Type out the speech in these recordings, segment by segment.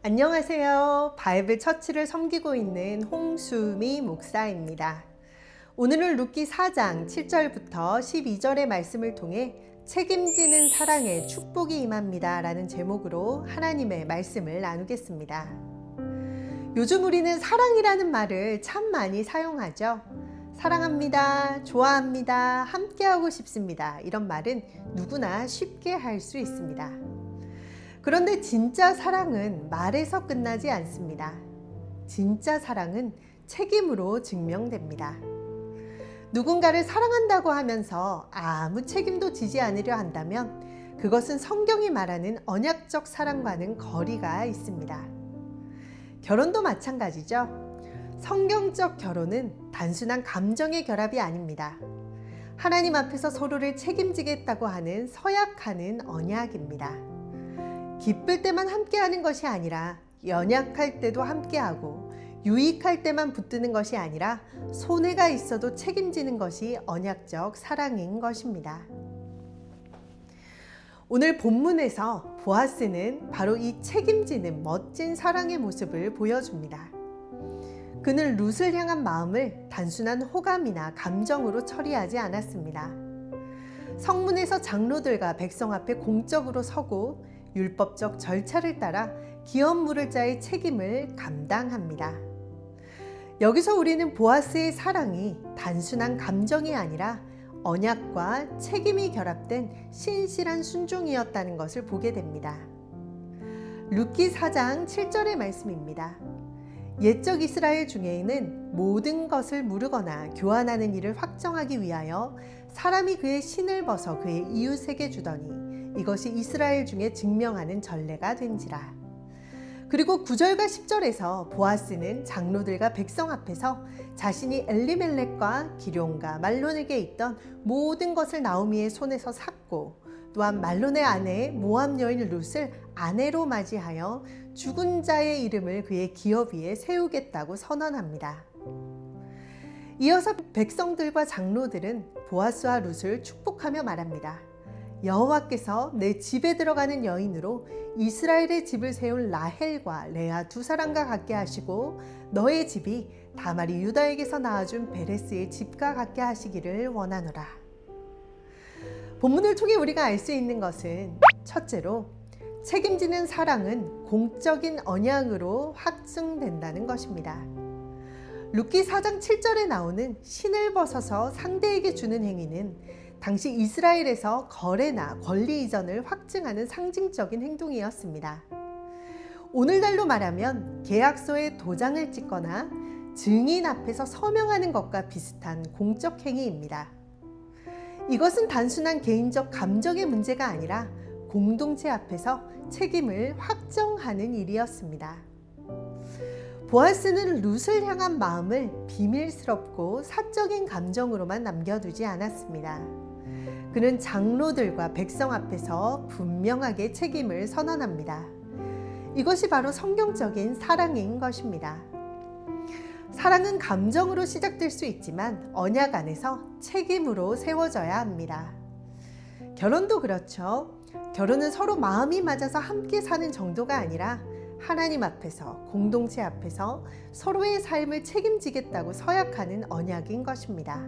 안녕하세요. 바이블 처치를 섬기고 있는 홍수미 목사입니다. 오늘은 룻기 4장 7절부터 12절의 말씀을 통해 책임지는 사랑에 축복이 임합니다 라는 제목으로 하나님의 말씀을 나누겠습니다. 요즘 우리는 사랑이라는 말을 참 많이 사용하죠. 사랑합니다, 좋아합니다, 함께하고 싶습니다. 이런 말은 누구나 쉽게 할 수 있습니다. 그런데 진짜 사랑은 말에서 끝나지 않습니다. 진짜 사랑은 책임으로 증명됩니다. 누군가를 사랑한다고 하면서 아무 책임도 지지 않으려 한다면 그것은 성경이 말하는 언약적 사랑과는 거리가 있습니다. 결혼도 마찬가지죠. 성경적 결혼은 단순한 감정의 결합이 아닙니다. 하나님 앞에서 서로를 책임지겠다고 하는 서약하는 언약입니다. 기쁠 때만 함께하는 것이 아니라 연약할 때도 함께하고 유익할 때만 붙드는 것이 아니라 손해가 있어도 책임지는 것이 언약적 사랑인 것입니다. 오늘 본문에서 보아스는 바로 이 책임지는 멋진 사랑의 모습을 보여줍니다. 그는 룻을 향한 마음을 단순한 호감이나 감정으로 처리하지 않았습니다. 성문에서 장로들과 백성 앞에 공적으로 서고 율법적 절차를 따라 기업 물을 자의 책임을 감당합니다. 여기서 우리는 보아스의 사랑이 단순한 감정이 아니라 언약과 책임이 결합된 신실한 순종이었다는 것을 보게 됩니다. 룻기 4장 7절의 말씀입니다. 옛적 이스라엘 중에는 모든 것을 무르거나 교환하는 일을 확정하기 위하여 사람이 그의 신을 벗어 그의 이웃에게 주더니 이것이 이스라엘 중에 증명하는 전례가 된지라. 그리고 9절과 10절에서 보아스는 장로들과 백성 앞에서 자신이 엘리멜렉과 기럯과 말론에게 있던 모든 것을 나오미의 손에서 샀고 또한 말론의 아내 모압 여인 룻을 아내로 맞이하여 죽은 자의 이름을 그의 기업 위에 세우겠다고 선언합니다. 이어서 백성들과 장로들은 보아스와 룻을 축복하며 말합니다. 여호와께서 내 집에 들어가는 여인으로 이스라엘의 집을 세운 라헬과 레아 두 사람과 같게 하시고 너의 집이 다말이 유다에게서 낳아준 베레스의 집과 같게 하시기를 원하노라. 본문을 통해 우리가 알 수 있는 것은 첫째로 책임지는 사랑은 공적인 언약으로 확증된다는 것입니다. 룻기 4장 7절에 나오는 신을 벗어서 상대에게 주는 행위는 당시 이스라엘에서 거래나 권리 이전을 확증하는 상징적인 행동이었습니다. 오늘날로 말하면 계약서에 도장을 찍거나 증인 앞에서 서명하는 것과 비슷한 공적 행위입니다. 이것은 단순한 개인적 감정의 문제가 아니라 공동체 앞에서 책임을 확정하는 일이었습니다. 보아스는 룻을 향한 마음을 비밀스럽고 사적인 감정으로만 남겨두지 않았습니다. 그는 장로들과 백성 앞에서 분명하게 책임을 선언합니다. 이것이 바로 성경적인 사랑인 것입니다. 사랑은 감정으로 시작될 수 있지만 언약 안에서 책임으로 세워져야 합니다. 결혼도 그렇죠. 결혼은 서로 마음이 맞아서 함께 사는 정도가 아니라 하나님 앞에서, 공동체 앞에서 서로의 삶을 책임지겠다고 서약하는 언약인 것입니다.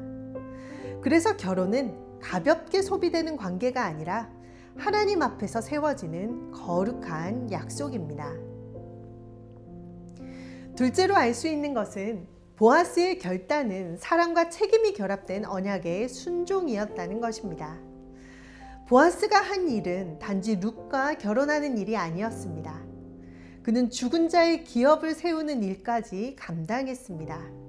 그래서 결혼은 가볍게 소비되는 관계가 아니라 하나님 앞에서 세워지는 거룩한 약속입니다. 둘째로 알 수 있는 것은 보아스의 결단은 사랑과 책임이 결합된 언약의 순종이었다는 것입니다. 보아스가 한 일은 단지 룻과 결혼하는 일이 아니었습니다. 그는 죽은 자의 기업을 세우는 일까지 감당했습니다.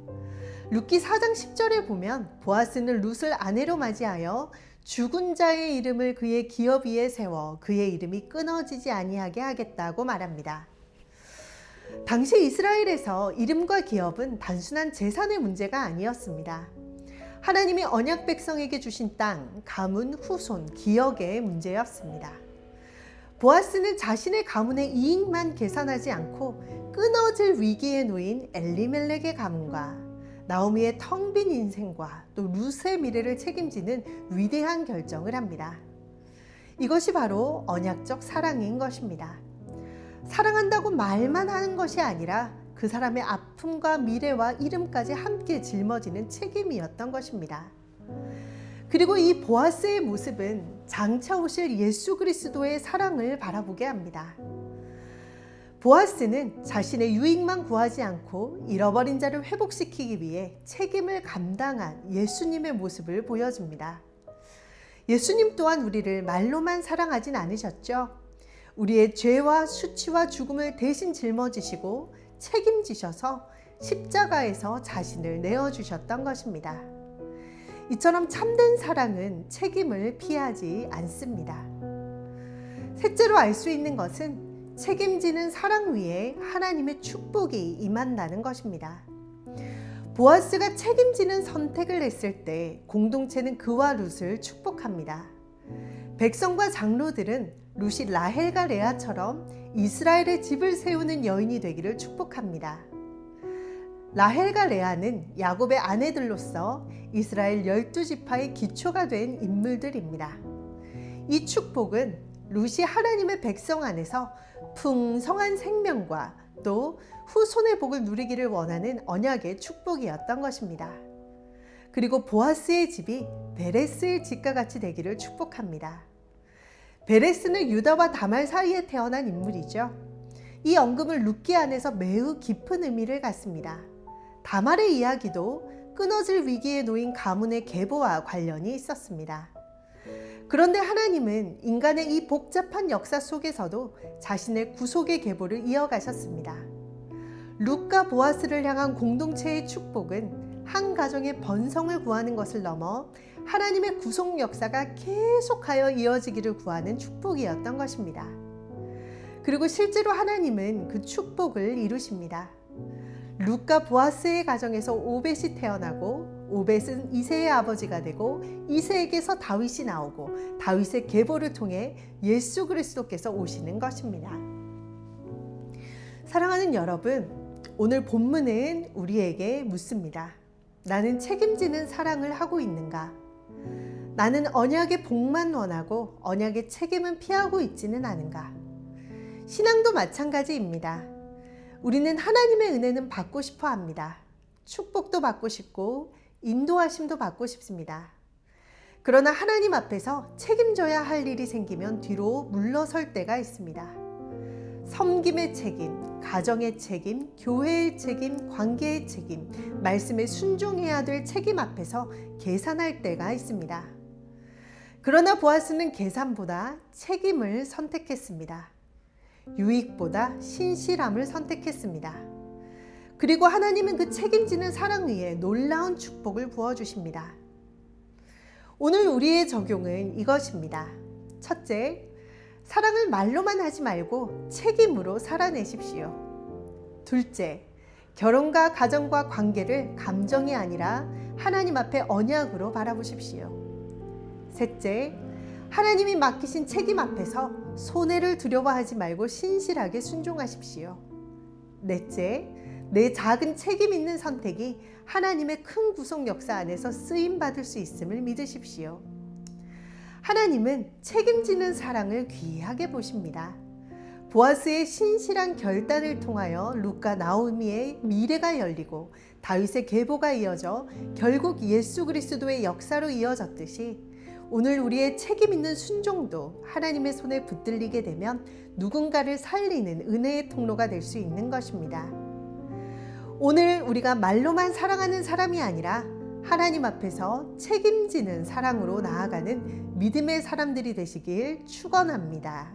룻기 4장 10절에 보면 보아스는 룻을 아내로 맞이하여 죽은 자의 이름을 그의 기업 위에 세워 그의 이름이 끊어지지 아니하게 하겠다고 말합니다. 당시 이스라엘에서 이름과 기업은 단순한 재산의 문제가 아니었습니다. 하나님이 언약 백성에게 주신 땅, 가문, 후손, 기업의 문제였습니다. 보아스는 자신의 가문의 이익만 계산하지 않고 끊어질 위기에 놓인 엘리멜렉의 가문과 나오미의 텅 빈 인생과 또 룻의 미래를 책임지는 위대한 결정을 합니다. 이것이 바로 언약적 사랑인 것입니다. 사랑한다고 말만 하는 것이 아니라 그 사람의 아픔과 미래와 이름까지 함께 짊어지는 책임이었던 것입니다. 그리고 이 보아스의 모습은 장차 오실 예수 그리스도의 사랑을 바라보게 합니다. 보아스는 자신의 유익만 구하지 않고 잃어버린 자를 회복시키기 위해 책임을 감당한 예수님의 모습을 보여줍니다. 예수님 또한 우리를 말로만 사랑하진 않으셨죠. 우리의 죄와 수치와 죽음을 대신 짊어지시고 책임지셔서 십자가에서 자신을 내어주셨던 것입니다. 이처럼 참된 사랑은 책임을 피하지 않습니다. 셋째로 알 수 있는 것은 책임지는 사랑 위에 하나님의 축복이 임한다는 것입니다. 보아스가 책임지는 선택을 했을 때 공동체는 그와 룻을 축복합니다. 백성과 장로들은 룻이 라헬과 레아처럼 이스라엘의 집을 세우는 여인이 되기를 축복합니다. 라헬과 레아는 야곱의 아내들로서 이스라엘 12지파의 기초가 된 인물들입니다. 이 축복은 룻이 하나님의 백성 안에서 풍성한 생명과 또 후손의 복을 누리기를 원하는 언약의 축복이었던 것입니다. 그리고 보아스의 집이 베레스의 집과 같이 되기를 축복합니다. 베레스는 유다와 다말 사이에 태어난 인물이죠. 이 언급은 룻기 안에서 매우 깊은 의미를 갖습니다. 다말의 이야기도 끊어질 위기에 놓인 가문의 계보와 관련이 있었습니다. 그런데 하나님은 인간의 이 복잡한 역사 속에서도 자신의 구속의 계보를 이어가셨습니다. 룻과 보아스를 향한 공동체의 축복은 한 가정의 번성을 구하는 것을 넘어 하나님의 구속 역사가 계속하여 이어지기를 구하는 축복이었던 것입니다. 그리고 실제로 하나님은 그 축복을 이루십니다. 룻과 보아스의 가정에서 오벳이 태어나고 오벳은 이새의 아버지가 되고 이새에게서 다윗이 나오고 다윗의 계보를 통해 예수 그리스도께서 오시는 것입니다. 사랑하는 여러분, 오늘 본문은 우리에게 묻습니다. 나는 책임지는 사랑을 하고 있는가? 나는 언약의 복만 원하고 언약의 책임은 피하고 있지는 않은가? 신앙도 마찬가지입니다. 우리는 하나님의 은혜는 받고 싶어 합니다. 축복도 받고 싶고 인도하심도 받고 싶습니다. 그러나 하나님 앞에서 책임져야 할 일이 생기면 뒤로 물러설 때가 있습니다. 섬김의 책임, 가정의 책임, 교회의 책임, 관계의 책임, 말씀에 순종해야 될 책임 앞에서 계산할 때가 있습니다. 그러나 보아스는 계산보다 책임을 선택했습니다. 유익보다 신실함을 선택했습니다. 그리고 하나님은 그 책임지는 사랑 위에 놀라운 축복을 부어주십니다. 오늘 우리의 적용은 이것입니다. 첫째, 사랑을 말로만 하지 말고 책임으로 살아내십시오. 둘째, 결혼과 가정과 관계를 감정이 아니라 하나님 앞에 언약으로 바라보십시오. 셋째, 하나님이 맡기신 책임 앞에서 손해를 두려워하지 말고 신실하게 순종하십시오. 넷째, 내 작은 책임 있는 선택이 하나님의 큰 구속 역사 안에서 쓰임받을 수 있음을 믿으십시오. 하나님은 책임지는 사랑을 귀하게 보십니다. 보아스의 신실한 결단을 통하여 룻과 나오미의 미래가 열리고 다윗의 계보가 이어져 결국 예수 그리스도의 역사로 이어졌듯이 오늘 우리의 책임 있는 순종도 하나님의 손에 붙들리게 되면 누군가를 살리는 은혜의 통로가 될 수 있는 것입니다. 오늘 우리가 말로만 사랑하는 사람이 아니라 하나님 앞에서 책임지는 사랑으로 나아가는 믿음의 사람들이 되시길 축원합니다.